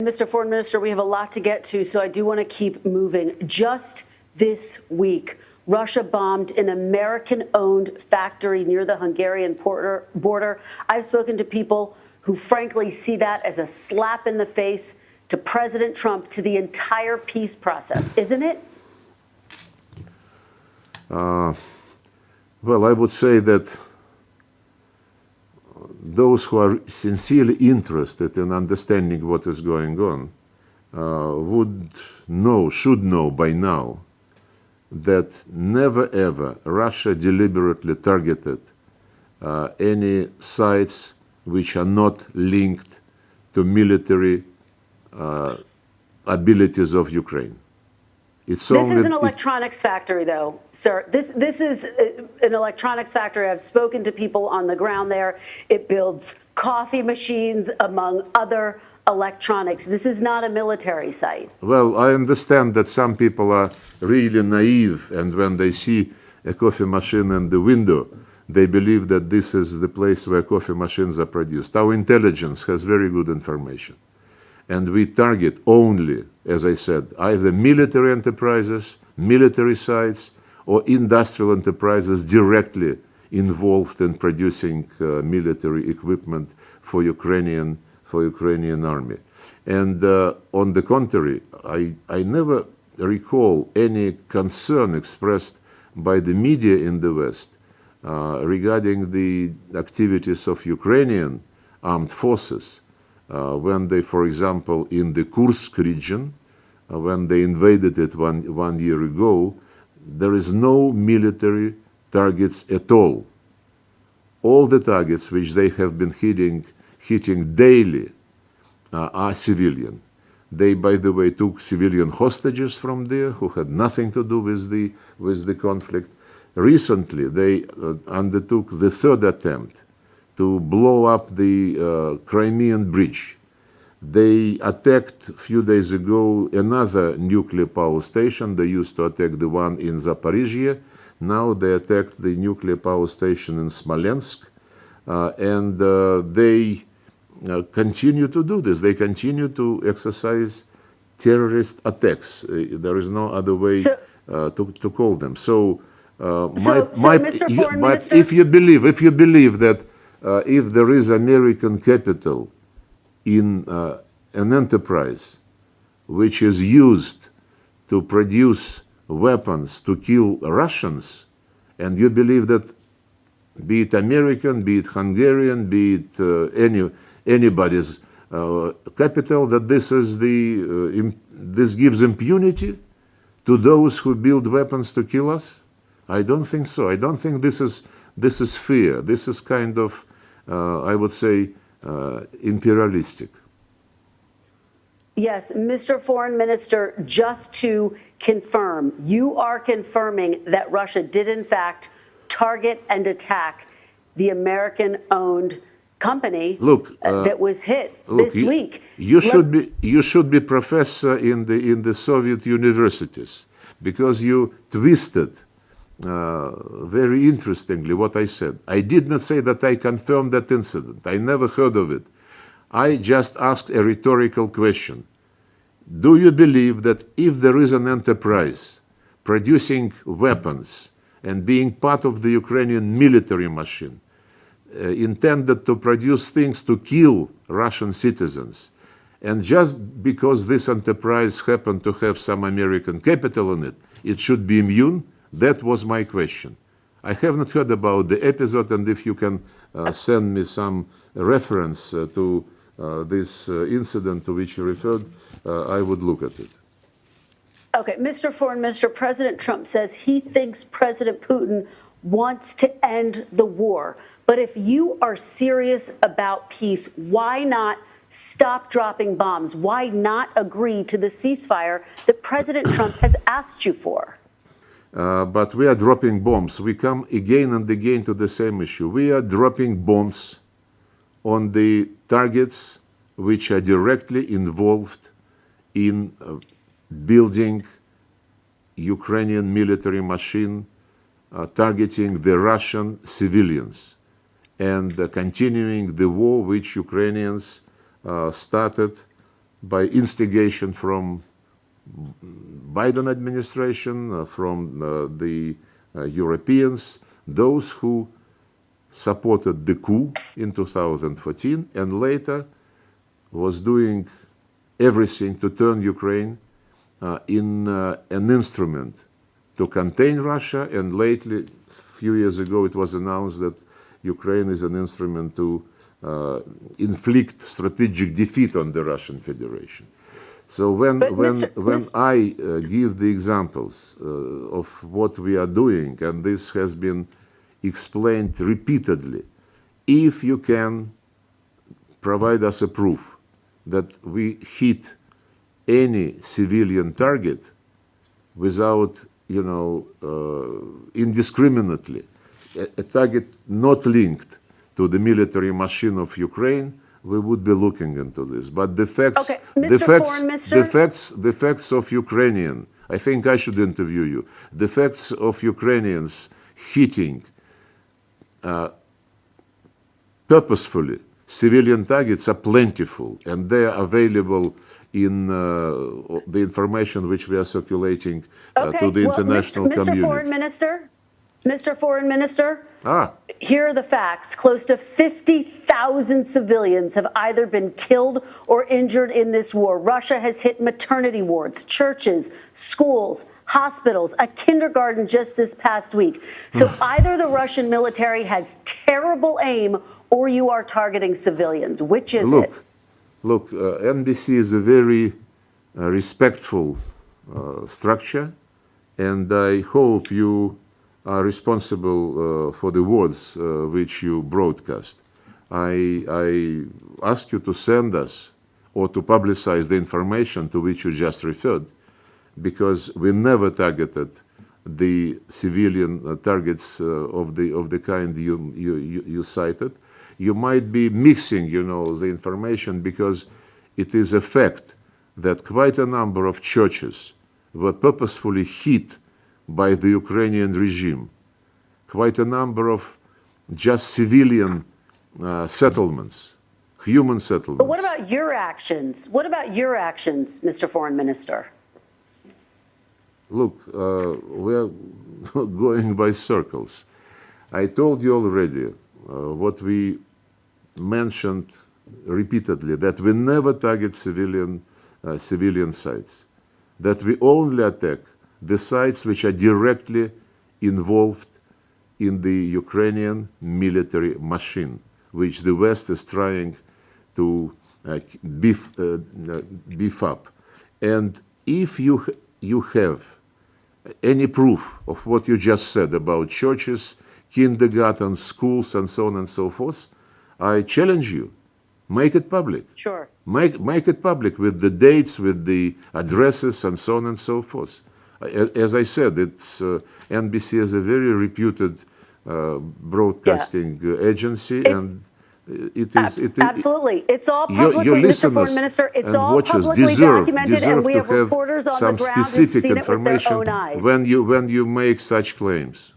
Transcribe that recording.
Mr. Foreign Minister, we have a lot to get to, so I do want to keep moving. Just this week, Russia bombed an American-owned factory near the Hungarian border. I've spoken to people who frankly see that as a slap in the face to President Trump, to the entire peace process, isn't it? Well, I would say that those who are sincerely interested in understanding what is going on should know by now that never ever Russia deliberately targeted any sites which are not linked to military abilities of Ukraine. This is an electronics factory, though, sir. This is an electronics factory. I've spoken to people on the ground there. It builds coffee machines, among other electronics. This is not a military site. Well, I understand that some people are really naive, and when they see a coffee machine in the window, they believe that this is the place where coffee machines are produced. Our intelligence has very good information. And we target only, as I said, either military enterprises, military sites, or industrial enterprises directly involved in producing military equipment for Ukrainian army. And on the contrary, I never recall any concern expressed by the media in the West regarding the activities of Ukrainian armed forces. When they, for example, in the Kursk region, when they invaded it one year ago, there is no military targets at all. All the targets which they have been hitting daily are civilian. They, by the way, took civilian hostages from there who had nothing to do with the conflict. Recently, they undertook the third attempt to blow up the Crimean bridge. They attacked a few days ago another nuclear power station. They used to attack the one in Zaporizhia. Now they attacked the nuclear power station in Smolensk. And they continue to do this. They continue to exercise terrorist attacks. There is no other way to call them. If you believe that if there is American capital in an enterprise which is used to produce weapons to kill Russians, and you believe that, be it American, be it Hungarian, be it anybody's capital, that this gives impunity to those who build weapons to kill us? I don't think so. I don't think this is fair. This is kind of, I would say, imperialistic. Yes, Mr. Foreign Minister, just to confirm, you are confirming that Russia did in fact target and attack the American-owned company that was hit this week. You should be professor in the Soviet universities, because you twisted very interestingly what I said. I did not say that I confirmed that incident. I never heard of it. I just asked a rhetorical question. Do you believe that if there is an enterprise producing weapons and being part of the Ukrainian military machine, intended to produce things to kill Russian citizens, and just because this enterprise happened to have some American capital in it, it should be immune? That was my question. I have not heard about the episode, and if you can send me some reference to this incident to which you referred, I would look at it. Okay, Mr. Foreign Minister, President Trump says he thinks President Putin wants to end the war. But if you are serious about peace, why not stop dropping bombs? Why not agree to the ceasefire that President Trump has asked you for? But we are dropping bombs. We come again and again to the same issue. We are dropping bombs on the targets which are directly involved in building Ukrainian military machine, targeting the Russian civilians, and continuing the war which Ukrainians started by instigation from Biden administration, from the Europeans, those who supported the coup in 2014 and later was doing everything to turn Ukraine in an instrument to contain Russia, and lately, a few years ago, it was announced that Ukraine is an instrument to inflict strategic defeat on the Russian Federation. So when I give the examples of what we are doing, and this has been explained repeatedly, if you can provide us a proof that we hit any civilian target without, indiscriminately, a target not linked to the military machine of Ukraine, we would be looking into this. But the facts, Okay. Foreign Minister? the facts of Ukrainian, I think I should interview you. The facts of Ukrainians hitting purposefully civilian targets are plentiful, and they are available in the information which we are circulating to the international community. Mr. Foreign Minister, here are the facts. Close to 50,000 civilians have either been killed or injured in this war. Russia has hit maternity wards, churches, schools, hospitals, a kindergarten just this past week. So either the Russian military has terrible aim or you are targeting civilians. Which is it? Look, NBC is a very respectful structure, and I hope you are responsible for the words which you broadcast. I ask you to send us or to publicize the information to which you just referred, because we never targeted the civilian targets of the kind you cited. You might be mixing, the information, because it is a fact that quite a number of churches were purposefully hit by the Ukrainian regime. Quite a number of just civilian settlements, human settlements. But what about your actions? What about your actions, Mr. Foreign Minister? Look, we're going by circles. I told you already what we mentioned repeatedly, that we never target civilian sites, that we only attack the sites which are directly involved in the Ukrainian military machine, which the West is trying to beef up. And if you have any proof of what you just said about churches, kindergartens, schools, and so on and so forth, I challenge you, make it public. Sure. Make it public with the dates, with the addresses, and so on and so forth. As I said, it's NBC is a very reputed broadcasting agency, and it is absolutely. It's all publicly, Mr. Foreign Minister. It's all publicly documented, and we have reporters on the ground who've seen it with their own eyes. When you make such claims.